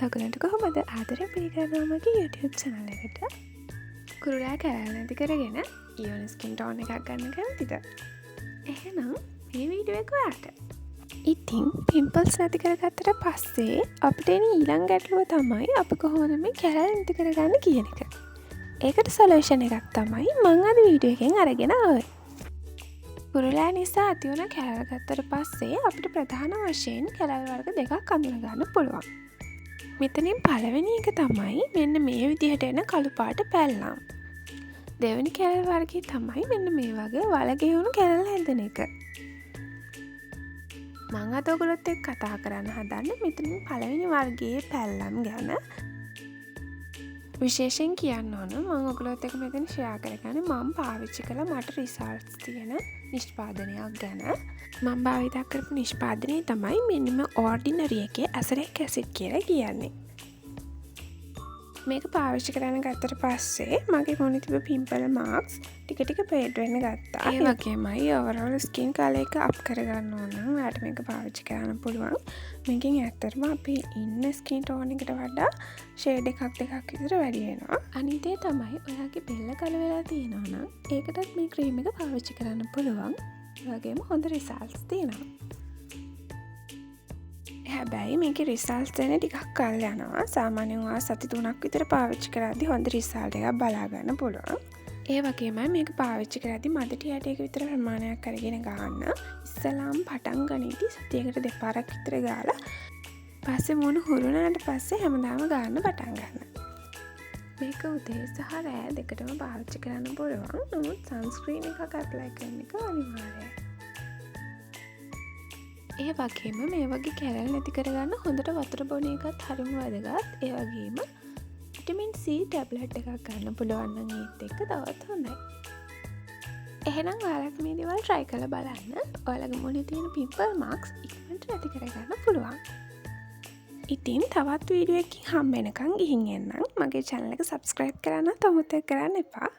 ඔයගලන්ට කොහොමද ආදරයෙන් පිළිගන්නවා මගේ YouTube channel එකට. කුරුලෑ කැරල් නැති කරගෙන ඉයෝන ස්කින් ටෝන් එකක් ගන්න කැමතිද? එහෙනම් මේ වීඩියෝ එක ඔයාට. ඉතින් පිම්පල්ස් නැති කරගත්තට පස්සේ අපිට එන ඊළඟ ගැටලුව තමයි අපි කොහොමද මේ කැරල් නැති කරගන්න කියන එක. ඒකට සොලියුෂන් එකක් තමයි මම අද වීඩියෝ එකෙන් අරගෙන ආවේ. කුරුලෑ නිසා ඇතිවන කැරල් ගත්තට පස්සේ අපිට ප්‍රධාන වශයෙන් කැරල් වර්ග දෙකක් අඳුන ගන්න පුළුවන්. මෙතනින් පළවෙනි එක තමයි මෙන්න මේ විදිහට එන කළු පාට පැල්ලම්. දෙවෙනි කැරල් වර්ගය තමයි මෙන්න මේ වගේ වලගෙවුණු කැරල් හැදෙන එක. මම අද ඔයගොල්ලොත් එක්ක කතා කරන්න හදන්නේ මෙතනින් පළවෙනි වර්ගයේ පැල්ලම් ගැන. විශේෂයෙන් කියන්න ඕන මම ඔයගොල්ලොත් එක්ක මෙතන ෂෙයා කරගන්නේ මම පාවිච්චි කළ මට රිසල්ට්ස් තියෙන නිෂ්පාදනයක් ගැන. මම භාවිත කරපු නිෂ්පාදනය තමයි මෙන්න මේ ඕඩිනරි එකේ ඇසරික් ඇසිඩ් කියලා කියන්නේ. මේක පාවිච්චි කරන්න ගත්තට පස්සේ මගේ මොනේ තිබ්බ පිම්පල් මාක්ස් ටික ටික ෆේඩ් වෙන්න ගත්තා. ඒ වගේමයි ඕවරෝල් ස්කින් කලර් එක අප් කරගන්න ඕන නම් ඔයාලට මේක පාවිච්චි කරන්න පුළුවන්. මේකෙන් ඇත්තටම අපි ඉන්න ස්කින් ටෝන් එකට වඩා ෂේඩ් එකක් දෙකක් විතර වැඩි වෙනවා. අනිත් ඒ තමයි ඔයාගේ බෙල්ල කල වෙලා තියෙනවා නම් ඒකටත් මේ ක්‍රීම් එක පාවිච්චි කරන්න පුළුවන්. ඒ වගේම හොඳ රිසල්ට්ස් තියෙනවා. හැබැයි මේක රිසල්ට්ස් දෙන ටිකක් කල් යනවා. සාමාන්‍යයෙන් ඔයා සති 3ක් විතර පාවිච්චි කරද්දී හොඳ රිසල්ට් එකක් බලා ගන්න පුළුවන්. ඒ වගේමයි මේක පාවිච්චි කරද්දී මද ටිකක් විතර ප්‍රමාණයක් අරගෙන ගන්න. ඉස්සලාම් පටන් ගනිද්දී සතියකට දෙපාරක් විතර ගාලා පස්සේ මොන හුරුනාට පස්සේ හැමදාම ගන්න පටන් ගන්න. මේක උදේ සහ රෑ දෙකටම පාවිච්චි කරන්න පුළුවන්. නමුත් සන්ස්ක්‍රීන් එකක් ඇප්ලයි කරන එක අනිවාර්යයි. ඒ වගේම මේ වගේ කැරල් නැති කරගන්න හොඳට වතුර බොන එකත් හරිම වැදගත්. ඒ වගේම විටමින් C ටැබ්ලට් එකක් ගන්න පුළුවන් නම් ඒත් එක්ක තවත් හොඳයි. එහෙනම් ඔයාලට මේ දේවල් try කරලා බලන්න. ඔයාලගේ මොනේ තියෙන පිම්පල් මාක්ස් ඉක්මනට නැති කරගන්න පුළුවන්. ඉතින් තවත් වීඩියෝ එකකින් හම්බ වෙනකන් ගිහින් එන්නම්. මගේ channel එක subscribe කරන්න අමතක කරන්න එපා.